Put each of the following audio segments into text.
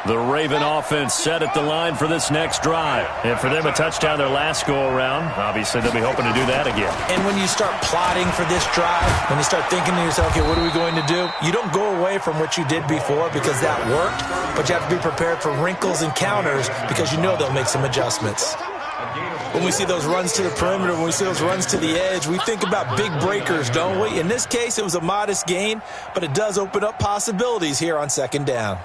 The Raven offense set at the line for this next drive. And for them, a touchdown their last go-around. Obviously, they'll be hoping to do that again. And when you start plotting for this drive, when you start thinking to yourself, okay, what are we going to do? You don't go away from what you did before because that worked, but you have to be prepared for wrinkles and counters because you know they'll make some adjustments. When we see those runs to the perimeter, when we see those runs to the edge, we think about big breakers, don't we? In this case, it was a modest gain, but it does open up possibilities here on second down.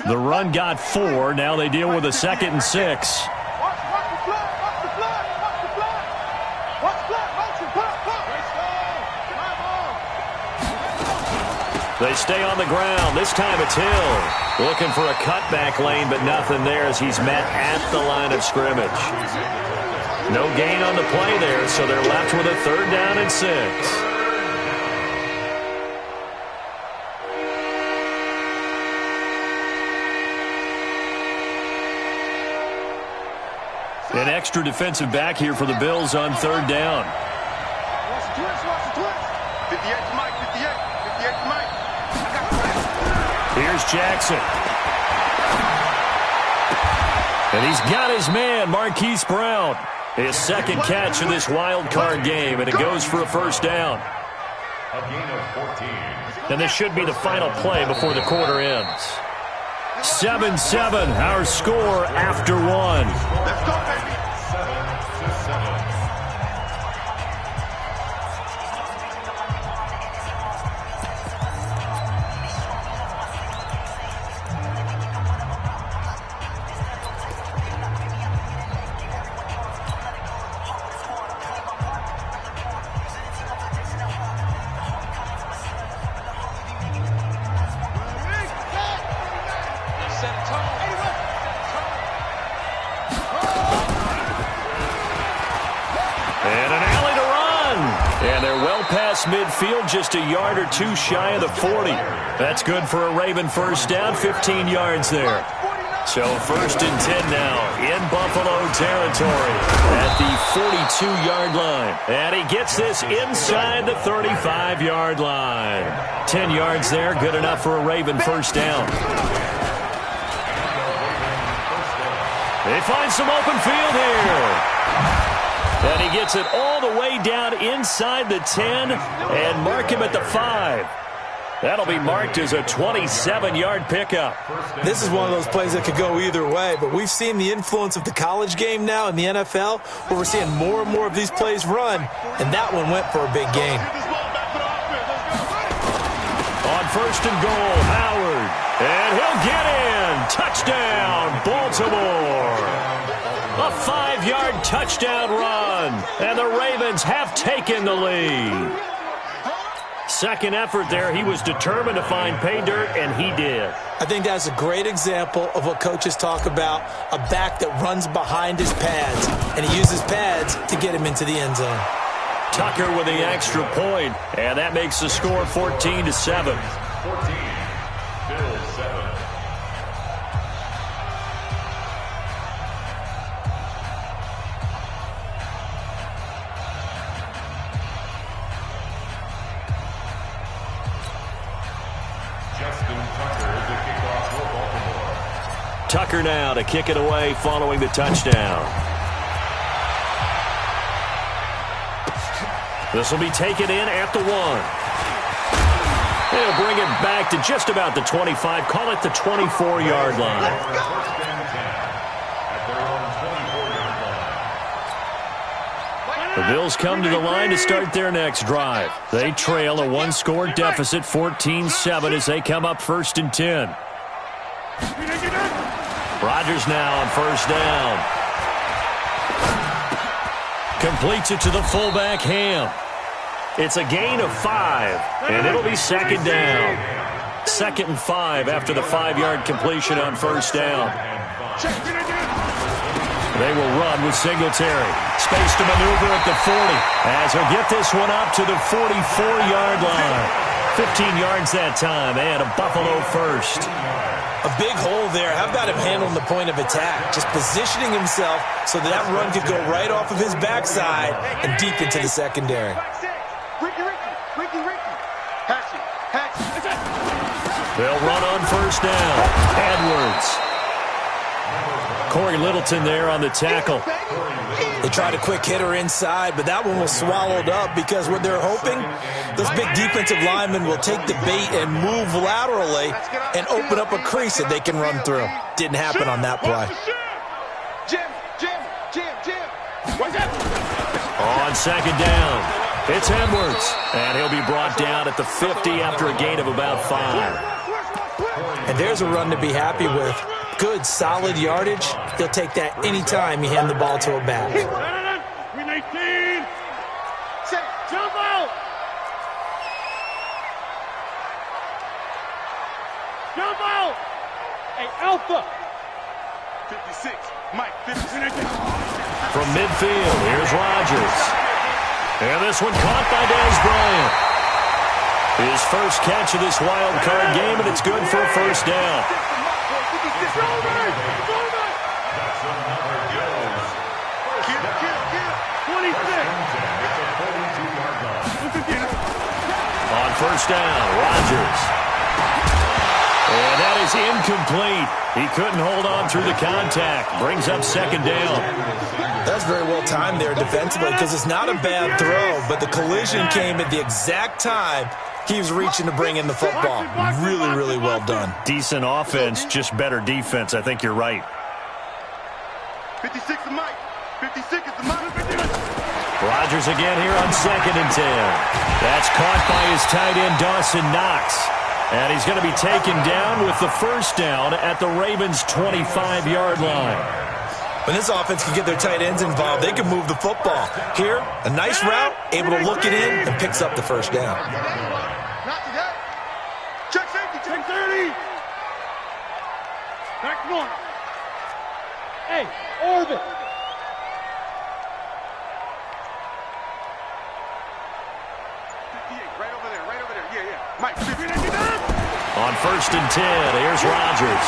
The run got 4. Now they deal with a 2nd and 6. They stay on the ground. This time it's Hill. Looking for a cutback lane, but nothing there as he's met at the line of scrimmage. No gain on the play there, so they're left with a 3rd down and 6. An extra defensive back here for the Bills on 3rd down. Here's Jackson. And he's got his man, Marquise Brown. His 2nd catch of this wild card game, and it goes for a 1st down. A gain of 14. And this should be the final play before the quarter ends. 7-7, our score after 1. Let's go, baby. 7-7. Midfield just a yard or 2 shy of the 40. That's good for a Raven 1st down, 15 yards there. So 1st and 10 now in Buffalo territory at the 42-yard line. And he gets this inside the 35-yard line. 10 yards there, good enough for a Raven 1st down. They find some open field here. And he gets it all the way down inside the 10 and mark him at the 5. That'll be marked as a 27-yard pickup. This is one of those plays that could go either way, but we've seen the influence of the college game now in the NFL, where we're seeing more and more of these plays run, and that one went for a big gain. On 1st and goal, Howard, and he'll get in. Touchdown, Baltimore. A 5-yard touchdown run, and the Ravens have taken the lead. 2nd effort there. He was determined to find pay dirt, and he did. I think that's a great example of what coaches talk about, a back that runs behind his pads, and he uses pads to get him into the end zone. Tucker with the extra point, and that makes the score 14-7. 14, Bills 7. Tucker now to kick it away following the touchdown. This will be taken in at the 1. They'll bring it back to just about the 25. Call it the 24-yard line. The Bills come to the line to start their next drive. They trail a 1-score deficit, 14-7, as they come up 1st and 10. Rodgers now on 1st down. Completes it to the fullback, Ham. It's a gain of 5, and it'll be 2nd down. 2nd and 5 after the 5-yard completion on 1st down. They will run with Singletary. Space to maneuver at the 40 as he'll get this one up to the 44-yard line. 15 yards that time, and a Buffalo 1st. A big hole there. How about him handling the point of attack? Just positioning himself so that run could go right off of his backside and deep into the secondary. They'll run on first down. Edwards. Corey Littleton there on the tackle. They tried a quick hitter inside, but that one was swallowed up because what they're hoping, those big defensive linemen will take the bait and move laterally and open up a crease that they can run through. Didn't happen on that play. On second down, it's Edwards, and he'll be brought down at the 50 after a gain of about 5. And there's a run to be happy with. Good, solid yardage. He'll take that anytime you hand the ball to a back. Jump out! Jump out! Hey, Alpha! 56, Mike, 56. From midfield, here's Rodgers. And this one caught by Dez Bryant. His first catch of this wild card game, and it's good for a first down. It's over! It's over! That's another goes. Get it. 26! It's a 42-yard line. On first down, Rodgers. And that is incomplete. He couldn't hold on through the contact. Brings up second down. That's very well timed there defensively because it's not a bad throw, but the collision came at the exact time he was reaching to bring in the football. Really, really well done. Decent offense, just better defense. I think you're right. 56 is Mike. 56 is the Mike. Rodgers again here on second and 10. That's caught by his tight end, Dawson Knox. And he's going to be taken down with the first down at the Ravens' 25-yard line. When this offense can get their tight ends involved, they can move the football. Here, a nice route, able to look it in, and picks up the first down. Not to that. Check safety. Check 30! Back one. Hey, orbit! Right over there. Yeah. Mike, 50. On first and 10, here's Rodgers.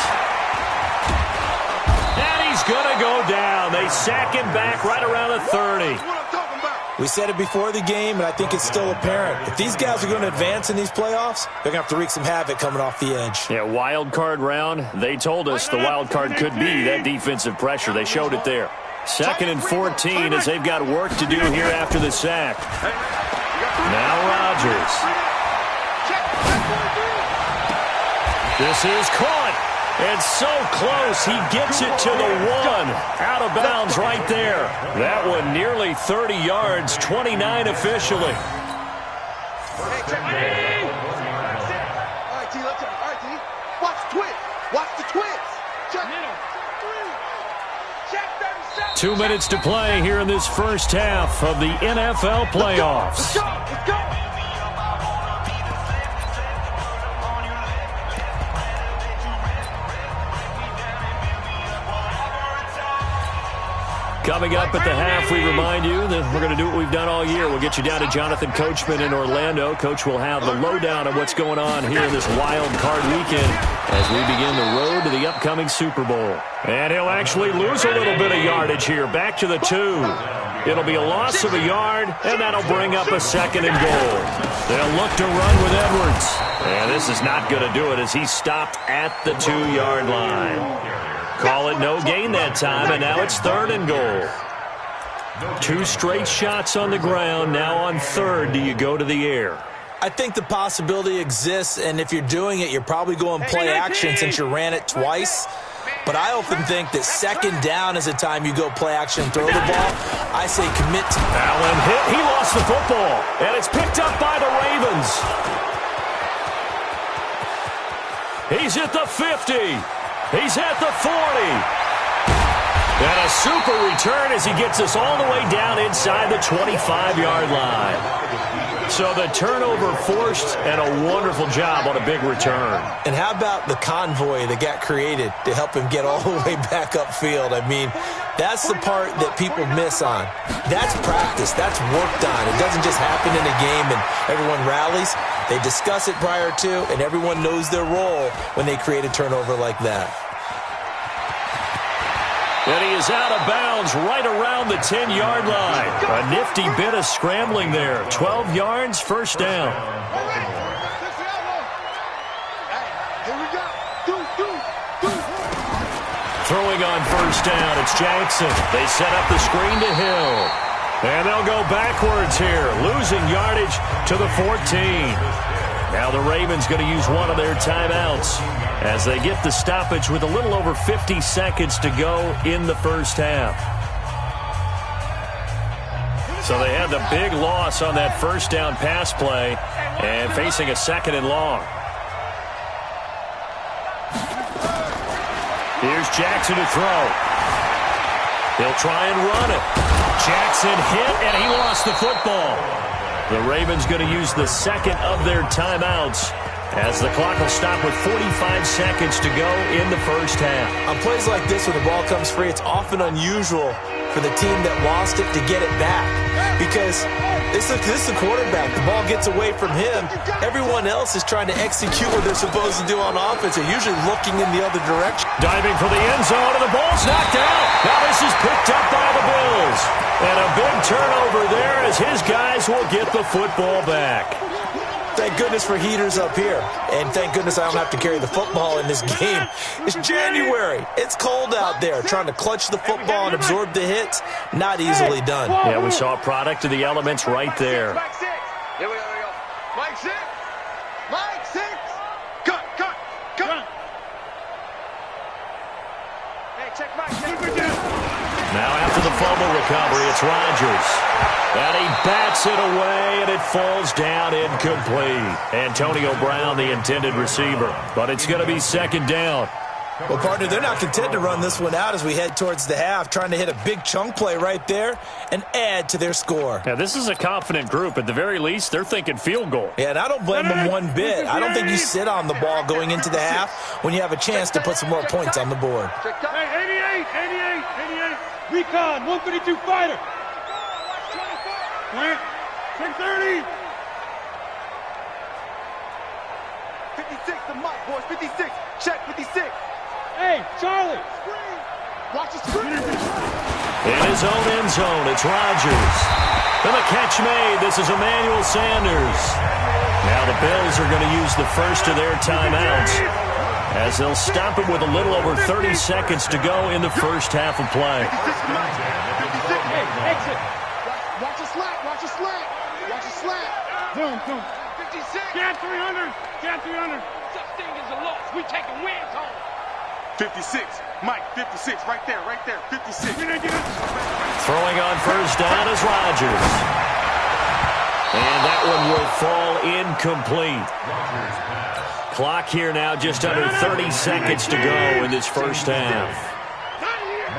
And he's going to go down. They sack him back right around the 30. That's what I'm talking about. We said it before the game, and I think it's still apparent. If these guys are going to advance in these playoffs, they're going to have to wreak some havoc coming off the edge. Yeah, wild card round. They told us the wild card could be that defensive pressure. They showed it there. Second and 14 as they've got work to do here after the sack. Now Rodgers. This is caught. And so close, he gets it to the 1. Out of bounds right there. That one nearly 30 yards, 29 officially. All right, T, let's go. All right, T. Watch the twist. Watch the twist. Check. Check 37. 2 minutes to play here in this first half of the NFL playoffs. Let's go. Coming up at the half, we remind you that we're going to do what we've done all year. We'll get you down to Jonathan Coachman in Orlando. Coach will have the lowdown of what's going on here in this wild card weekend as we begin the road to the upcoming Super Bowl. And he'll actually lose a little bit of yardage here, back to the 2. It'll be a loss of a yard, and that'll bring up a second and goal. They'll look to run with Edwards. And this is not going to do it as he's stopped at the 2-yard line. Call it no gain that time, and now it's third and goal. 2 straight shots on the ground. Now on third, do you go to the air? I think the possibility exists, and if you're doing it, you're probably going play action since you ran it twice. But I often think that second down is the time you go play action and throw the ball. I say commit to Allen hit. He lost the football, and it's picked up by the Ravens. He's at the 50. He's at the 40. And a super return as he gets us all the way down inside the 25-yard line. So the turnover forced and a wonderful job on a big return. And how about the convoy that got created to help him get all the way back upfield? I mean, that's the part that people miss on. That's practice. That's worked on. It doesn't just happen in a game and everyone rallies. They discuss it prior to, and everyone knows their role when they create a turnover like that. And he is out of bounds right around the 10-yard line. A nifty bit of scrambling there. 12 yards, first down. Throwing on first down, it's Jackson. They set up the screen to Hill. And they'll go backwards here, losing yardage to the 14. Now the Ravens going to use one of their timeouts as they get the stoppage with a little over 50 seconds to go in the first half. So they had the big loss on that first down pass play and facing a second and long. Here's Jackson to throw. He'll try and run it. Jackson hit, and he lost the football. The Ravens going to use the second of their timeouts as the clock will stop with 45 seconds to go in the first half. On plays like this where the ball comes free, it's often unusual for the team that lost it to get it back because this is the quarterback. The ball gets away from him. Everyone else is trying to execute what they're supposed to do on offense. They're usually looking in the other direction. Diving for the end zone, and the ball's knocked out. Now this is picked up by the Bills. And a big turnover there as his guys will get the football back. Thank goodness for heaters up here. And thank goodness I don't have to carry the football in this game. It's January. It's cold out there. Trying to clutch the football and absorb the hits, not easily done. Yeah, we saw a product of the elements right there. Mike 6. Here we go. Mike 6. Mike 6. Cut. Hey, check Mike 6. Now after the fumble recovery, it's Rodgers. And he bats it away, and it falls down incomplete. Antonio Brown, the intended receiver. But it's going to be second down. Well, partner, they're not content to run this one out as we head towards the half, trying to hit a big chunk play right there and add to their score. Now, this is a confident group. At the very least, they're thinking field goal. Yeah, and I don't blame them one bit. I don't think you sit on the ball going into the half when you have a chance to put some more points on the board. Hey, 88. Recon, 152 fighter. 630. 56 to Mike, boys. 56. Check 56. Hey, Charlie. Watch the screen. In his own end zone, it's Rodgers. And the catch made. This is Emmanuel Sanders. Now the Bills are going to use the first of their timeouts as they'll stop it with a little over 30 seconds to go in the first half of play. Hey, exit. Watch the slack. Zoom. 56. Cat 300. Such thing as a loss. We taking wins home. 56. Mike, 56. Right there. 56. Throwing on first down is Rodgers. And that one will fall incomplete. Clock here now just under 30 seconds to go in this first half.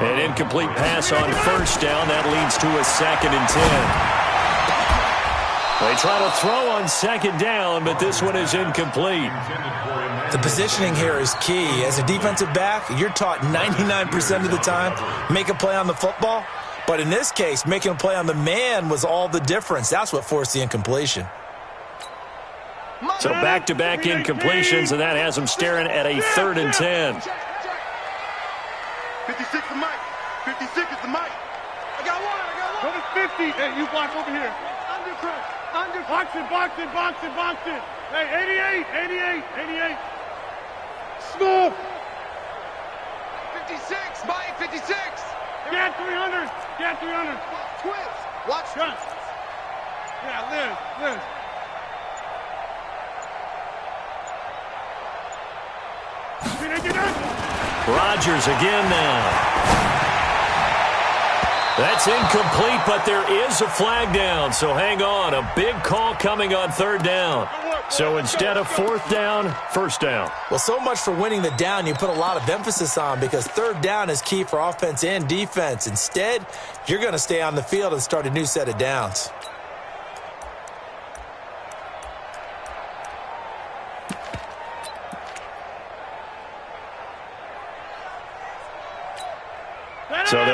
An incomplete pass on first down. That leads to a second and 10. They try to throw on second down, but this one is incomplete. The positioning here is key. As a defensive back, you're taught 99% of the time, make a play on the football. But in this case, making a play on the man was all the difference. That's what forced the incompletion. So back-to-back incompletions, and that has them staring at a 3rd and 10. 56 to Mike. 56 is the Mike. I got one. Go to 50. Hey, you block over here. Boxing. Hey, 88. Smooth. 56, Mike, 56. Cat 300. Twins. Watch. Gun. Yeah, Liz. Rodgers again now. That's incomplete, but there is a flag down, so hang on. A big call coming on 3rd down. So instead of 4th down, 1st down. Well, so much for winning the down you put a lot of emphasis on because 3rd down is key for offense and defense. Instead, you're going to stay on the field and start a new set of downs.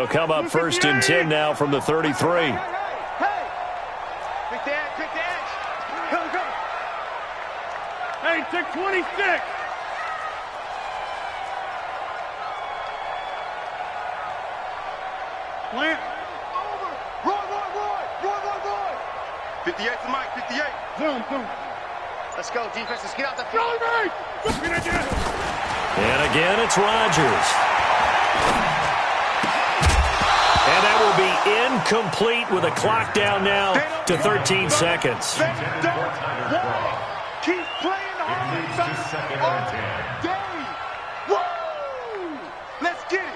They'll come up first and 10 now from the 33. Hey! Quick the edge. Go. Hey, take 26. Plant. Over. Roy. 58 to Mike, 58. Zoom. Let's go, defense. Let's get out the field. And again, it's Rodgers. And that will be incomplete with a clock down now to 13 seconds. Keep playing the all day. Woo! Let's get it.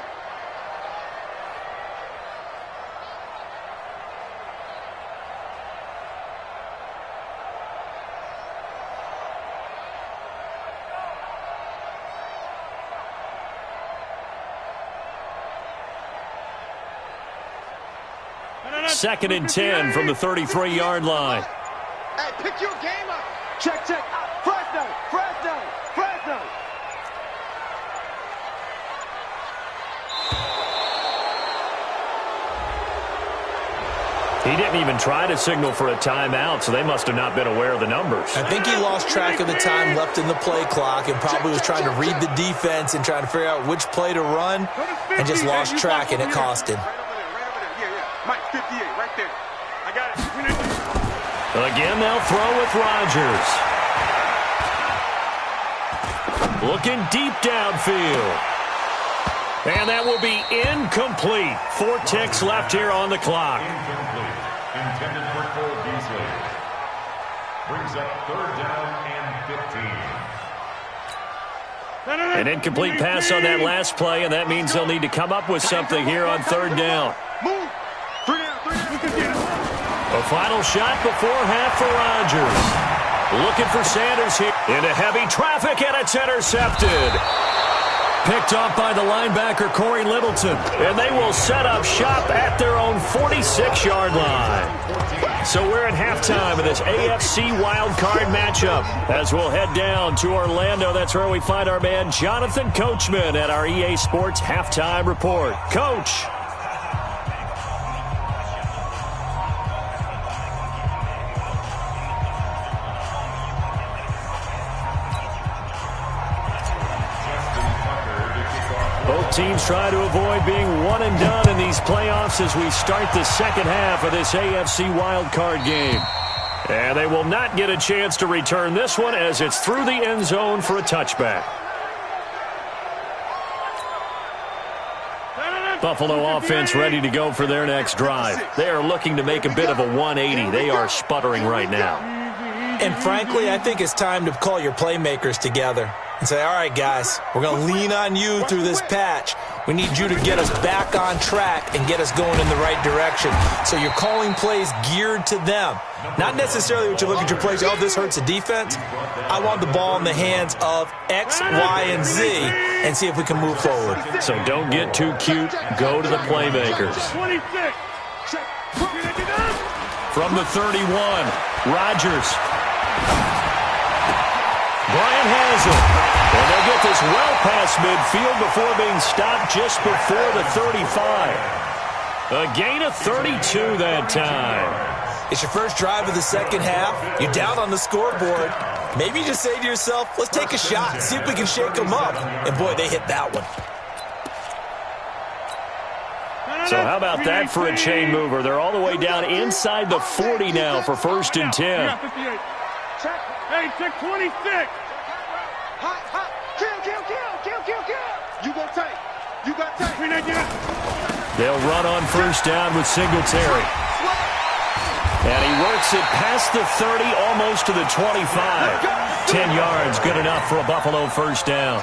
Second and 10 from the 33-yard line. Hey, pick your game up. Check. Fresno. He didn't even try to signal for a timeout, so they must have not been aware of the numbers. I think he lost track of the time left in the play clock and probably was trying to read the defense and trying to figure out which play to run and just lost track, and it cost him. Mike, 58, right there. I got it. Again, they'll throw with Rodgers. Looking deep downfield. And that will be incomplete. 4 ticks left here on the clock. Incomplete. Intended for Cole Beasley. Brings up 3rd down and 15. An incomplete pass on that last play, and that means they'll need to come up with something here on 3rd down. Move. 3 down. A final shot before half for Rodgers. Looking for Sanders here. Into heavy traffic, and it's intercepted. Picked off by the linebacker, Corey Littleton. And they will set up shop at their own 46-yard line. So we're at halftime of this AFC wildcard matchup. As we'll head down to Orlando, that's where we find our man Jonathan Coachman at our EA Sports Halftime Report. Coach. Both teams try to avoid being one and done in these playoffs as we start the second half of this AFC wildcard game. And they will not get a chance to return this one as it's through the end zone for a touchback. Buffalo offense ready to go for their next drive. They are looking to make a bit of a 180. They are sputtering right now. And frankly, I think it's time to call your playmakers together and say, all right, guys, we're going to lean on you through this patch. We need you to get us back on track and get us going in the right direction. So you're calling plays geared to them. Not necessarily what you look at your plays, oh, this hurts the defense. I want the ball in the hands of X, Y, and Z and see if we can move forward. So don't get too cute. Go to the playmakers. 26. From the 31, Rodgers. Brian has it. And they'll get this well past midfield before being stopped just before the 35. A gain of 32 that time. It's your first drive of the second half. You're down on the scoreboard. Maybe you just say to yourself, let's take a shot, see if we can shake them up. And boy, they hit that one. So how about that for a chain mover? They're all the way down inside the 40 now for 1st and 10. Hey, check 26. Hot. Kill. You got tank. They'll run on 1st down with Singletary. And he works it past the 30, almost to the 25. 10 yards, good enough for a Buffalo 1st down.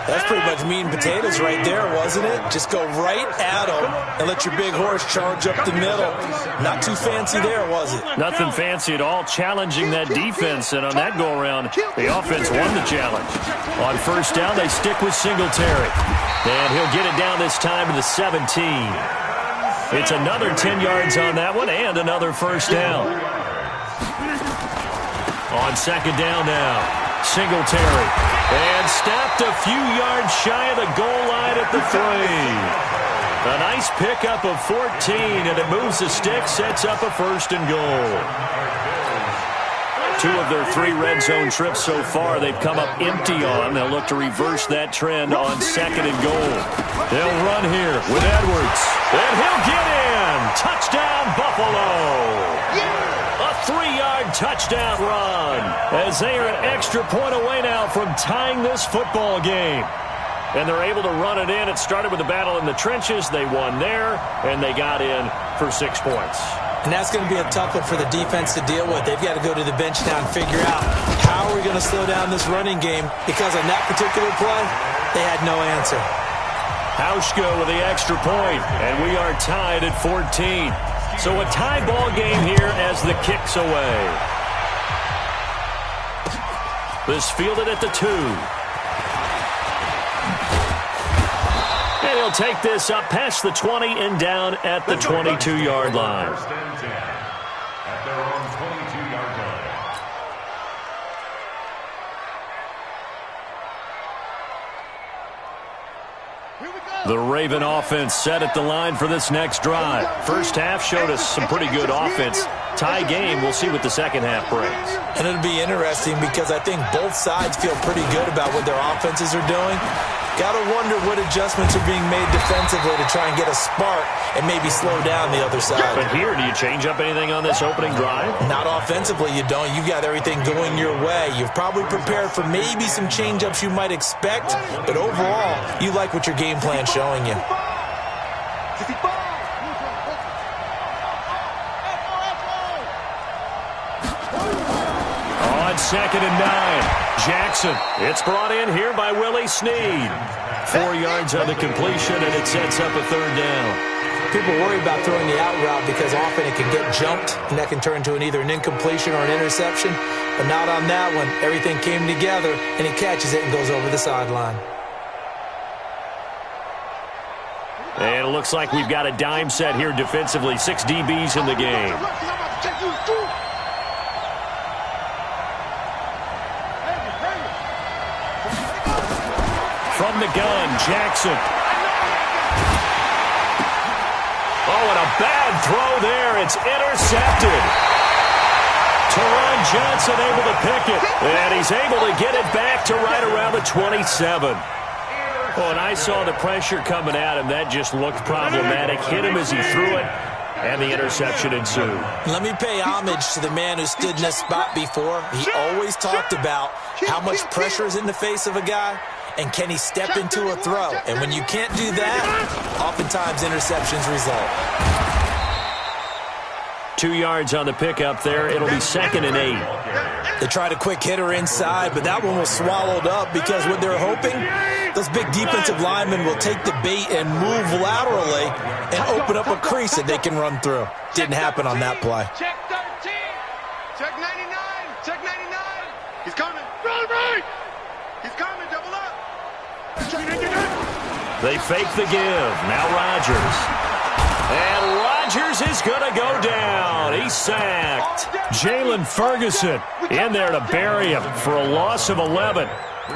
That's pretty much meat and potatoes right there, wasn't it? Just go right at them and let your big horse charge up the middle. Not too fancy there, was it? Nothing fancy at all, challenging that defense. And on that go-around, the offense won the challenge. On 1st down, they stick with Singletary. And he'll get it down this time to the 17. It's another 10 yards on that one and another 1st down. On 2nd down now, Singletary. And stopped a few yards shy of the goal line at the 3. A nice pickup of 14, and it moves the stick, sets up a 1st and goal. 2 of their 3 red zone trips so far they've come up empty on. They'll look to reverse that trend on 2nd and goal. They'll run here with Edwards. And he'll get in. Touchdown, Buffalo. A 3-yard touchdown run as they are an extra point away now from tying this football game. And they're able to run it in. It started with a battle in the trenches. They won there, and they got in for 6 points. And that's going to be a tough one for the defense to deal with. They've got to go to the bench now and figure out how are we going to slow down this running game, because on that particular play, they had no answer. Hauschka with the extra point, and we are tied at 14. So a tie ball game here as the kick's away. This fielded at the 2. And he'll take this up past the 20 and down at the 22-yard line. First and 10 at their own 22-yard line. The Raven offense set at the line for this next drive. First half showed us some pretty good offense. Tie game, we'll see what the second half brings. And it'll be interesting because I think both sides feel pretty good about what their offenses are doing. Got to wonder what adjustments are being made defensively to try and get a spark and maybe slow down the other side. But here, do you change up anything on this opening drive? Not offensively, you don't. You've got everything going your way. You've probably prepared for maybe some change-ups you might expect, but overall, you like what your game plan's showing you. On 2nd and 9. Jackson. It's brought in here by Willie Snead. 4 yards on the completion, and it sets up a 3rd down. People worry about throwing the out route because often it can get jumped, and that can turn into either an incompletion or an interception. But not on that one. Everything came together, and he catches it and goes over the sideline. And it looks like we've got a dime set here defensively. 6 DBs in the game. From the gun, Jackson. Oh, and a bad throw there. It's intercepted. Teron Johnson able to pick it. And he's able to get it back to right around the 27. Oh, and I saw the pressure coming at him. That just looked problematic. Hit him as he threw it. And the interception ensued. Let me pay homage to the man who stood in this spot before. He always talked about how much pressure is in the face of a guy. And can he step into a throw? And when you can't do that, oftentimes interceptions result. 2 yards on the pickup there. It'll be 2nd and 8. They tried a quick hitter inside, but that one was swallowed up because what they're hoping, those big defensive linemen will take the bait and move laterally and open up a crease that they can run through. Didn't happen on that play. Check 13. Check 99. Check 99. He's coming. Run right. He's coming. Double up. They fake the give. Now Rodgers. And Rodgers is going to go down. He's sacked. Jalen Ferguson in there to bury him for a loss of 11.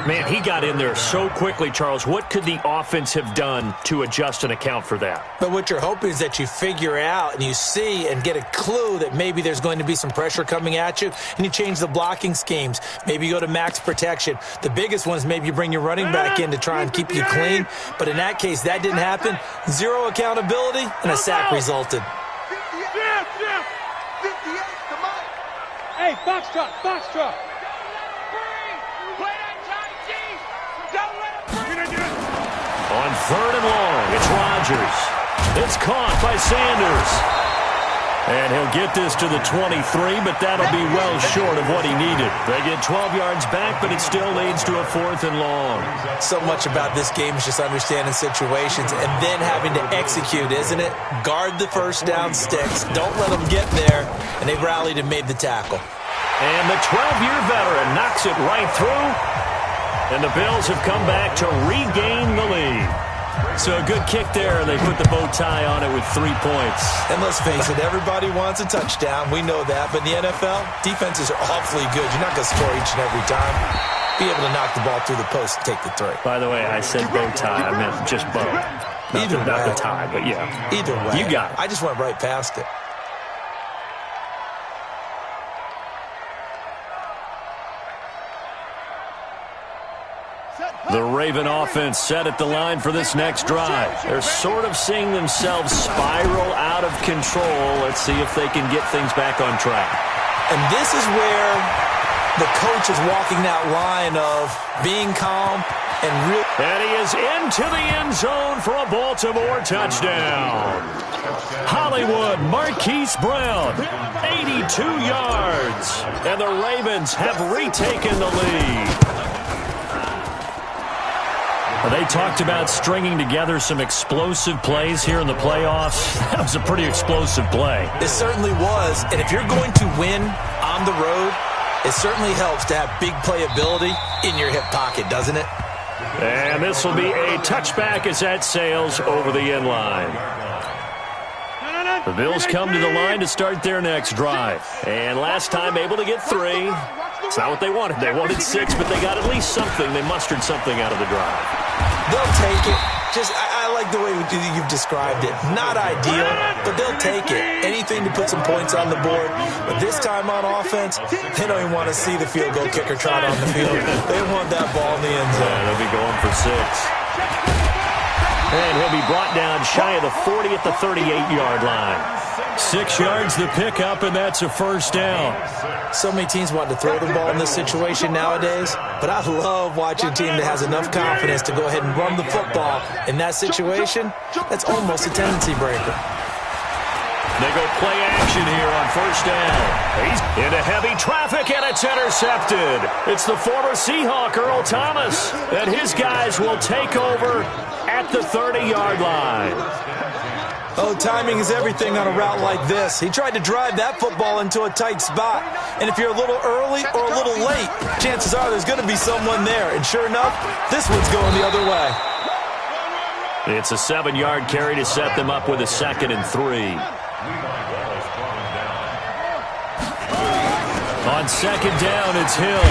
Man, he got in there so quickly, Charles. What could the offense have done to adjust and account for that? But what you're hoping is that you figure out and you see and get a clue that maybe there's going to be some pressure coming at you, and you change the blocking schemes. Maybe you go to max protection. The biggest one is maybe you bring your running back in to try and keep you clean. But in that case, that didn't happen. Zero accountability, and a sack resulted. 58, come on. Hey, box truck, box truck. On 3rd and long, it's Rodgers. It's caught by Sanders. And he'll get this to the 23, but that'll be well short of what he needed. They get 12 yards back, but it still leads to a 4th and long. So much about this game is just understanding situations and then having to execute, isn't it? Guard the first down sticks. Don't let them get there. And they rallied and made the tackle. And the 12-year veteran knocks it right through. And the Bills have come back to regain the lead. So a good kick there, and they put the bow tie on it with 3 points. And let's face it, everybody wants a touchdown. We know that. But in the NFL, defenses are awfully good. You're not going to score each and every time. Be able to knock the ball through the post and take the 3. By the way, I said bow tie. I meant just bow. Either way. Not the tie, but yeah. Either way. You got it. I just went right past it. The Raven offense set at the line for this next drive. They're sort of seeing themselves spiral out of control. Let's see if they can get things back on track. And this is where the coach is walking that line of being calm and real. And he is into the end zone for a Baltimore touchdown. Hollywood Marquise Brown, 82 yards. And the Ravens have retaken the lead. They talked about stringing together some explosive plays here in the playoffs. That was a pretty explosive play. It certainly was. And if you're going to win on the road, it certainly helps to have big playability in your hip pocket, doesn't it? And this will be a touchback as that sails over the end line. The Bills come to the line to start their next drive. And last time able to get 3. It's not what they wanted. They wanted 6, but they got at least something. They mustered something out of the drive. They'll take it. I like the way you've described it. Not ideal, but they'll take it. Anything to put some points on the board. But this time on offense, they don't even want to see the field goal kicker trot on the field. They want that ball in the end zone. Yeah, they'll be going for 6. And he'll be brought down shy of the 40 at the 38-yard line. 6 yards the pickup, and that's a first down. So many teams want to throw the ball in this situation nowadays, but I love watching a team that has enough confidence to go ahead and run the football. In that situation, that's almost a tendency breaker. They go play action here on first down. He's into heavy traffic, and it's intercepted. It's the former Seahawk, Earl Thomas, and his guys will take over at the 30-yard line. Oh, timing is everything on a route like this. He tried to drive that football into a tight spot. And if you're a little early or a little late, chances are there's going to be someone there. And sure enough, this one's going the other way. It's a 7-yard carry to set them up with a 2nd and 3. On 2nd down, it's Hill.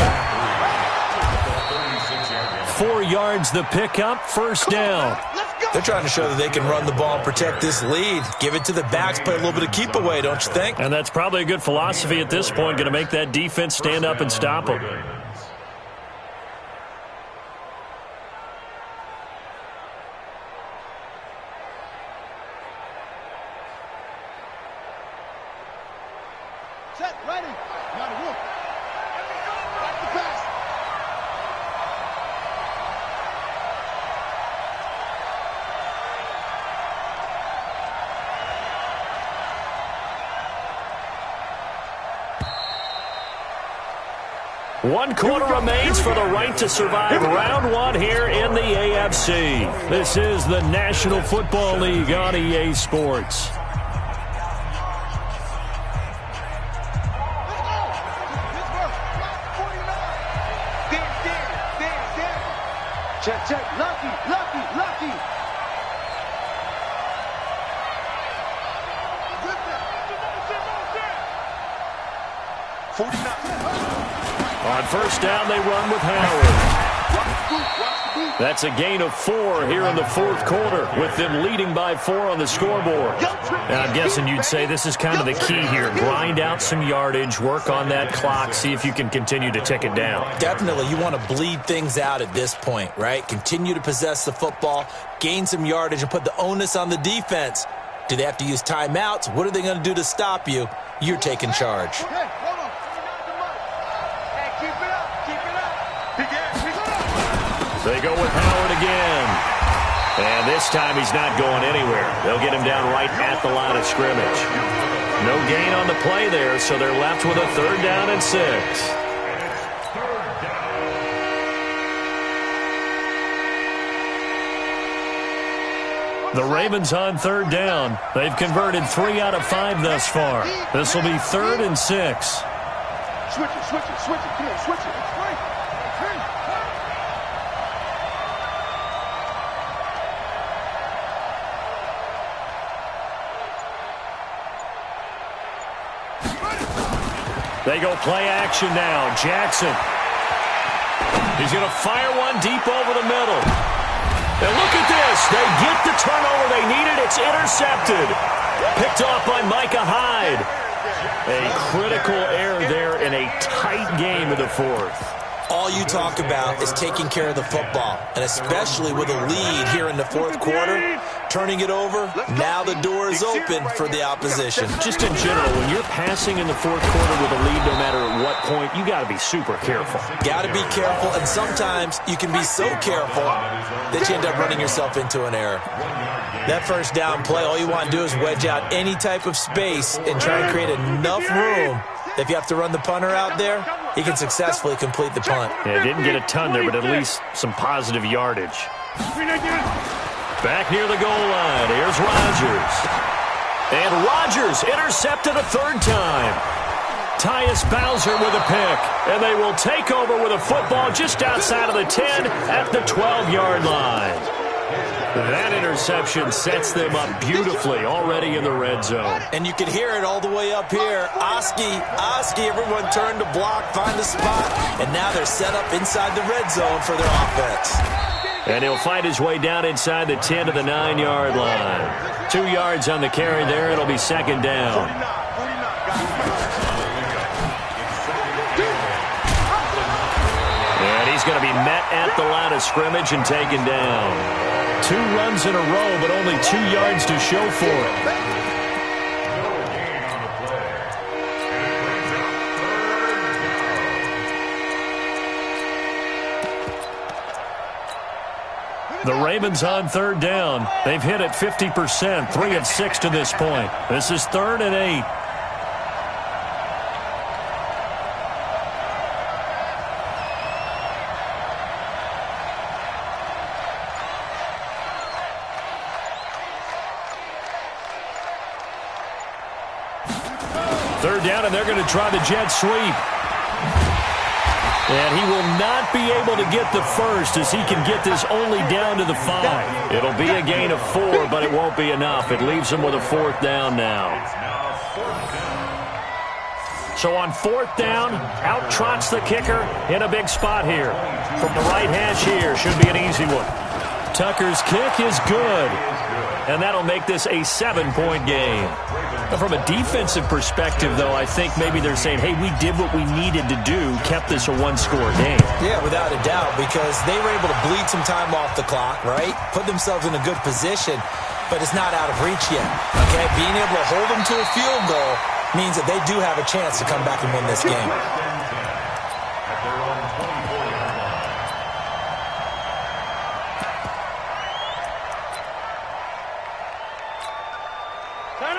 4 yards the pickup, first down. They're trying to show that they can run the ball and protect this lead. Give it to the backs, play a little bit of keep away, don't you think? And that's probably a good philosophy at this point, going to make that defense stand up and stop them. Set, ready. Now to work. Back to pass. One quarter remains for the right to survive round 1 here in the AFC. This is the National Football League on EA Sports. Check. Lucky. 49. On first down, they run with Howard. That's a gain of 4 here in the 4th quarter, with them leading by 4 on the scoreboard. And I'm guessing you'd say this is kind of the key here. Grind out some yardage, work on that clock, see if you can continue to tick it down. Definitely, you want to bleed things out at this point, right? Continue to possess the football, gain some yardage, and put the onus on the defense. Do they have to use timeouts? What are they going to do to stop you? You're taking charge. They go with Howard again. And this time he's not going anywhere. They'll get him down right at the line of scrimmage. No gain on the play there, so they're left with a 3rd down and 6. The Ravens on 3rd down. They've converted 3 out of 5 thus far. This will be 3rd and 6. Switch it. Come on, switch it. It's free. They go play action now. Jackson. He's going to fire one deep over the middle. And look at this. They get the turnover they needed. It's intercepted. Picked off by Micah Hyde. A critical error there in a tight game in the fourth. All you talk about is taking care of the football, and especially with a lead here in the fourth quarter, turning it over, now the door is open for the opposition. Just in general, when you're passing in the fourth quarter with a lead, no matter at what point, you got to be super careful. Got to be careful, and sometimes you can be so careful that you end up running yourself into an error. That first down play, all you want to do is wedge out any type of space and try and create enough room. If you have to run the punter out there, he can successfully complete the punt. Yeah, didn't get a ton there, but at least some positive yardage. Back near the goal line, here's Rodgers. And Rodgers intercepted a third time. Tyus Bowser with a pick. And they will take over with a football just outside of the 10 at the 12-yard line. That interception sets them up beautifully already in the red zone. And you can hear it all the way up here. Oski, everyone turned to block, find the spot, and now they're set up inside the red zone for their offense. And he'll fight his way down inside the 10 to the 9-yard line. 2 yards on the carry there. It'll be second down. And he's going to be met at the line of scrimmage and taken down. 2 runs in a row, but only 2 yards to show for it. The Ravens on third down. They've hit it 50%, 3 of 6 to this point. This is 3rd and 8. Third down, and they're going to try the jet sweep. And he will not be able to get the first as he can get this only down to the 5. It'll be a gain of 4, but it won't be enough. It leaves him with a 4th down now. So on 4th down, out trots the kicker in a big spot here. From the right hash here, should be an easy one. Tucker's kick is good. And that'll make this a 7-point game. From a defensive perspective, though, I think maybe they're saying, hey, we did what we needed to do, kept this a 1-score game. Yeah, without a doubt, because they were able to bleed some time off the clock, right? Put themselves in a good position, but it's not out of reach yet, okay? Being able to hold them to a field goal means that they do have a chance to come back and win this game.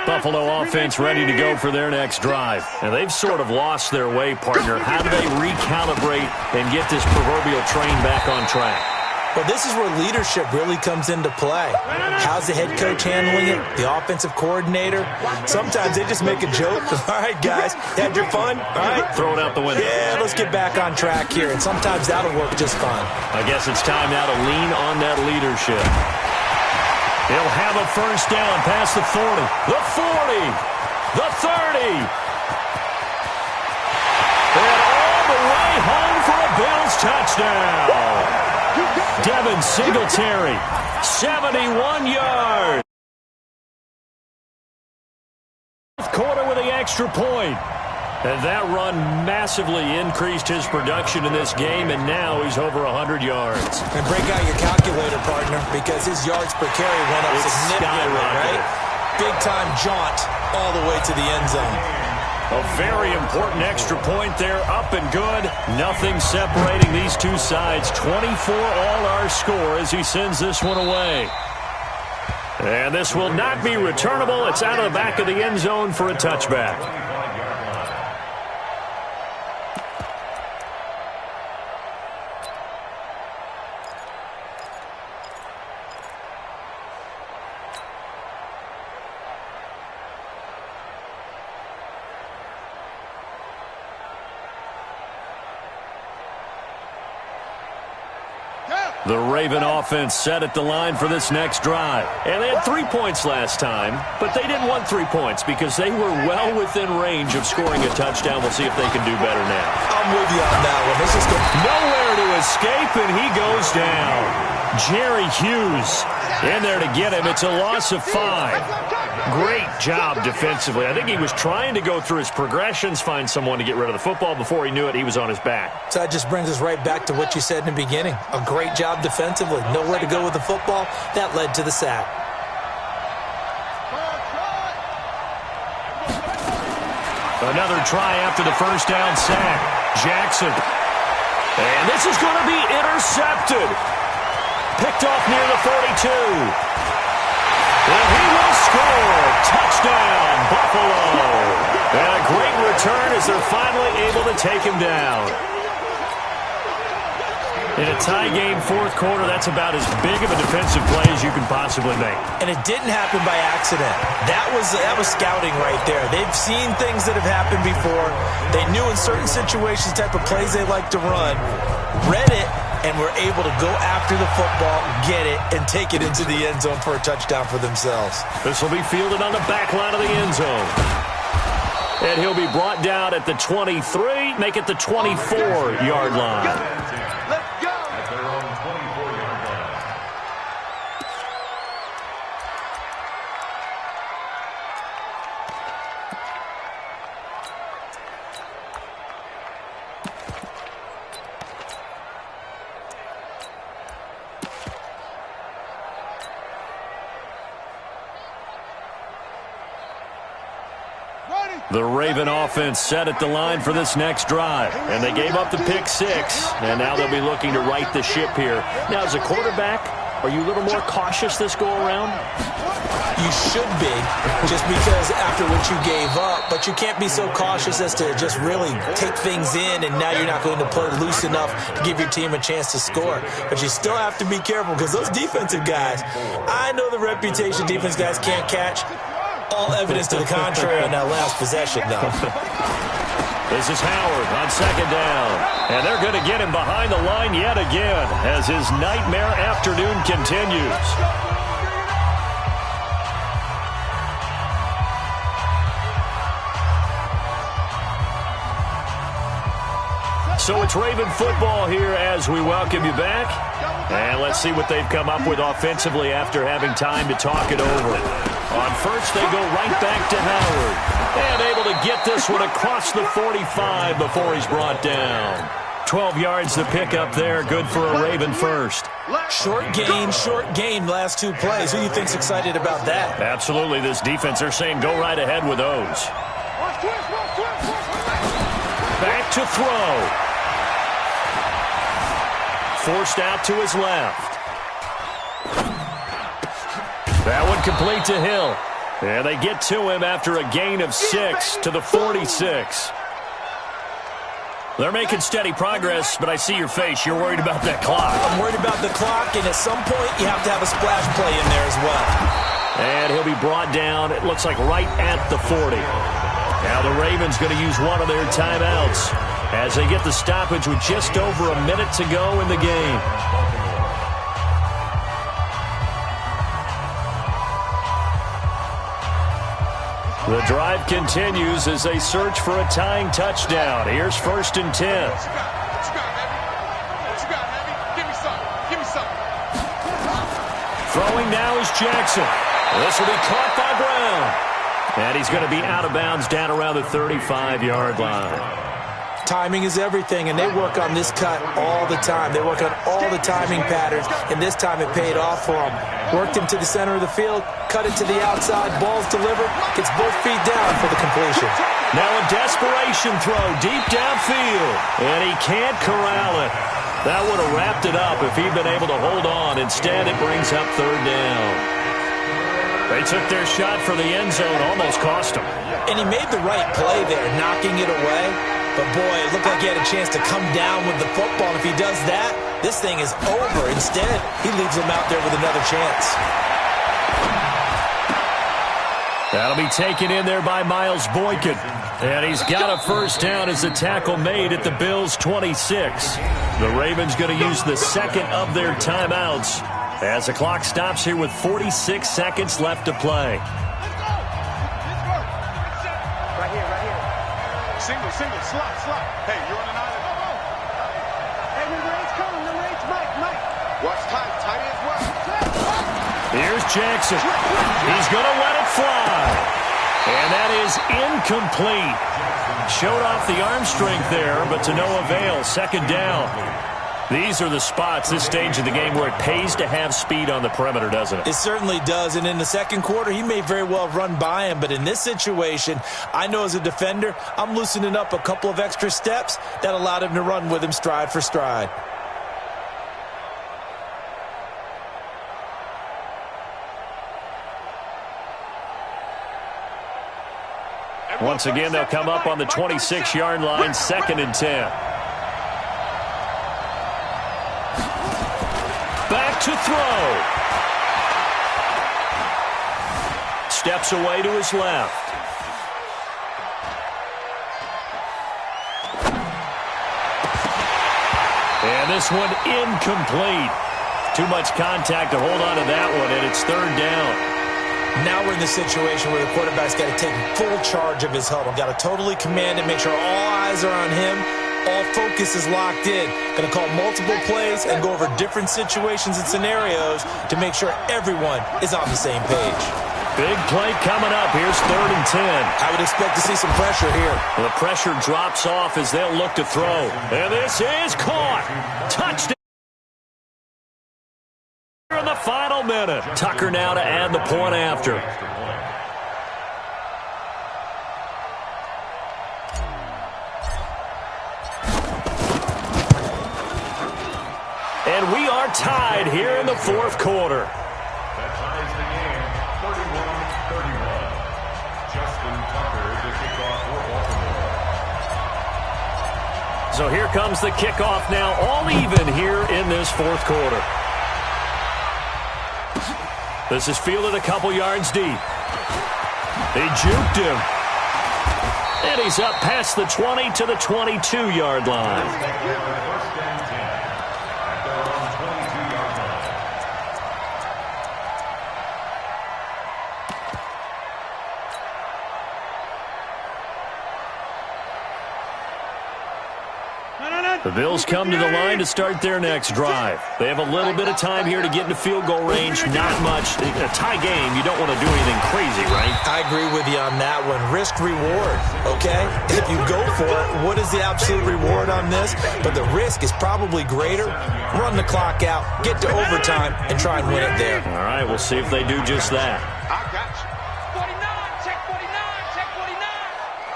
Buffalo offense ready to go for their next drive. And they've sort of lost their way, partner. How do they recalibrate and get this proverbial train back on track? Well, this is where leadership really comes into play. How's the head coach handling it? The offensive coordinator? Sometimes they just make a joke. All right, guys, had your fun? All right. Throw it out the window. Yeah, let's get back on track here. And sometimes that'll work just fine. I guess it's time now to lean on that leadership. He'll have a first down past the 40, the 40, the 30. And all the way home for a Bills touchdown. Devin Singletary, 71 yards. Quarter with the extra point. And that run massively increased his production in this game, and now he's over 100 yards. And break out your calculator, partner, because his yards per carry went up significantly, right? Big-time jaunt all the way to the end zone. A very important extra point there, up and good. Nothing separating these two sides. 24 all our score as he sends this one away. And this will not be returnable. It's out of the back of the end zone for a touchback. The Raven offense set at the line for this next drive. And they had 3 points last time, but they didn't want 3 points because they were well within range of scoring a touchdown. We'll see if they can do better now. I'm with you on that one. This is good. Nowhere to escape, and he goes down. Jerry Hughes in there to get him. It's a loss of 5. Great job defensively. I think he was trying to go through his progressions, find someone to get rid of the football. Before he knew it, he was on his back. So that just brings us right back to what you said in the beginning. A great job defensively. Nowhere to go with the football. That led to the sack. Another try after the first down sack. Jackson. And this is going to be intercepted. Picked off near the 42. And he will score. Touchdown, Buffalo. And a great return as they're finally able to take him down. In a tie game fourth quarter, that's about as big of a defensive play as you can possibly make. And it didn't happen by accident. That was scouting right there. They've seen things that have happened before. They knew in certain situations the type of plays they like to run, read it, and were able to go after the football, get it, and take it into the end zone for a touchdown for themselves. This will be fielded on the back line of the end zone. And he'll be brought down at the 23, make it the 24-yard line. The Raven offense set at the line for this next drive. And they gave up the pick 6. And now they'll be looking to right the ship here. Now, as a quarterback, are you a little more cautious this go-around? You should be, just because after what you gave up. But you can't be so cautious as to just really take things in, and now you're not going to play loose enough to give your team a chance to score. But you still have to be careful, because those defensive guys, I know the reputation defense guys can't catch. All evidence to the contrary on that last possession, though. This is Howard on second down. And they're going to get him behind the line yet again as his nightmare afternoon continues. So it's Raven football here as we welcome you back. And let's see what they've come up with offensively after having time to talk it over. On first, they go right back to Howard. And able to get this one across the 45 before he's brought down. 12 yards to pick up there. Good for a Raven first. Short gain, last 2 plays. Who do you think's excited about that? Absolutely. This defense, they're saying go right ahead with those. Back to throw. Forced out to his left. That one complete to Hill. And they get to him after a gain of 6 to the 46. They're making steady progress, but I see your face. You're worried about that clock. I'm worried about the clock, and at some point you have to have a splash play in there as well. And he'll be brought down, it looks like right at the 40. Now the Ravens going to use one of their timeouts as they get the stoppage with just over a minute to go in the game. The drive continues as they search for a tying touchdown. Here's first and 10. What you got, baby? What you got, baby? Give me some. Give me some. Throwing now is Jackson. This will be caught by Brown. And he's going to be out of bounds down around the 35-yard line. Timing is everything, and they work on this cut all the time. They work on all the timing patterns, and this time it paid off for them. Worked him to the center of the field, cut it to the outside, ball's delivered, gets both feet down for the completion. Now a desperation throw deep downfield, and he can't corral it. That would have wrapped it up if he'd been able to hold on. Instead, it brings up third down. They took their shot for the end zone, almost cost him. And he made the right play there, knocking it away. But, boy, it looked like he had a chance to come down with the football. And if he does that, this thing is over. Instead, he leaves him out there with another chance. That'll be taken in there by Miles Boykin. And he's got a first down as the tackle made at the Bills' 26. The Ravens going to use the second of their timeouts as the clock stops here with 46 seconds left to play. Single, slot. Hey, you're on an island. Hey, number 8's coming. Number 8's Mike. Watch tight. Tight ends work. Here's Jackson. He's going to let it fly. And that is incomplete. Showed off the arm strength there, but to no avail. Second down. These are the spots, this stage of the game, where it pays to have speed on the perimeter, doesn't it? It certainly does, and in the second quarter, he may very well run by him, but in this situation, I know as a defender, I'm loosening up a couple of extra steps that allowed him to run with him stride for stride. Once again, they'll come up on the 26-yard line, 2nd and 10. Back to throw. Steps away to his left. And this one incomplete. Too much contact to hold on to that one, and it's 3rd down. Now we're in the situation where the quarterback's got to take full charge of his huddle. Got to totally command it, make sure all eyes are on him. All focus is locked in. Going to call multiple plays and go over different situations and scenarios to make sure everyone is on the same page. Big play coming up. Here's 3rd and 10. I would expect to see some pressure here. The pressure drops off as they'll look to throw. And this is caught. Touchdown. In the final minute. Tucker now to add the point after. And we are tied here in the 4th quarter. That ties the game, 31-31. Justin Tucker, the kickoff for Baltimore. So here comes the kickoff now, all even here in this 4th quarter. This is fielded a couple yards deep. They juked him. And he's up past the 20 to the 22-yard line. First and 10 at their own 22-yard line. The Bills come to the line to start their next drive. They have a little bit of time here to get into field goal range. Not much. In a tie game, you don't want to do anything crazy, right? I agree with you on that one. Risk-reward, okay? If you go for it, what is the absolute reward on this? But the risk is probably greater. Run the clock out, get to overtime, and try and win it there. All right, we'll see if they do just that. I got you. 49, check 49, check 49.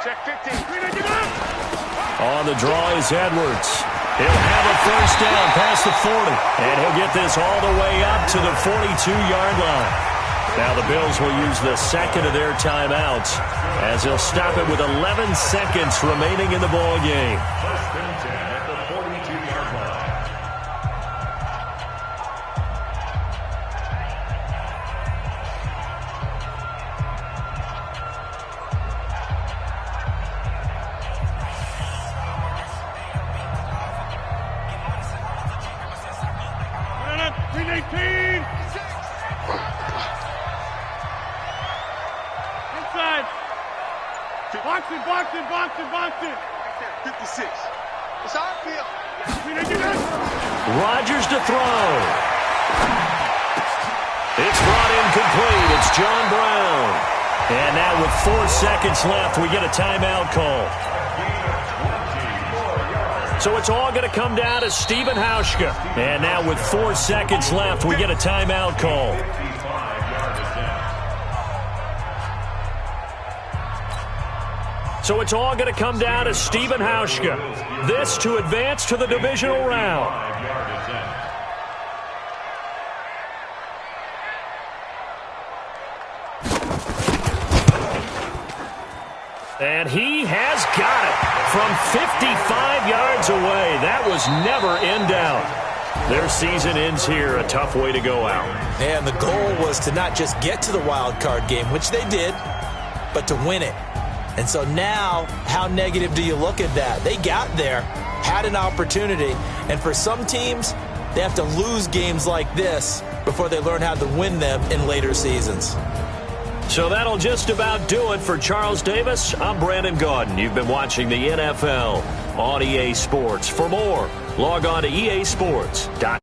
Check 15. On the draw is Edwards. He'll have a first down past the 40. And he'll get this all the way up to the 42-yard line. Now the Bills will use the second of their timeouts as they'll stop it with 11 seconds remaining in the ball game. First and 10 at the 42-yard line. Box it. 56. It's our field. Rodgers to throw. It's brought in complete. It's John Brown. And now with 4 seconds left, we get a timeout call. So it's all going to come down to Stephen Hauschka. And now with 4 seconds left, we get a timeout call. So it's all going to come down to Stephen Hauschka. This to advance to the divisional round. And he has got it from 55 yards away. That was never in doubt. Their season ends here, a tough way to go out. And the goal was to not just get to the wild card game, which they did, but to win it. And so now, how negative do you look at that? They got there, had an opportunity, and for some teams, they have to lose games like this before they learn how to win them in later seasons. So that'll just about do it for Charles Davis. I'm Brandon Gaudin. You've been watching the NFL on EA Sports. For more, log on to easports.com.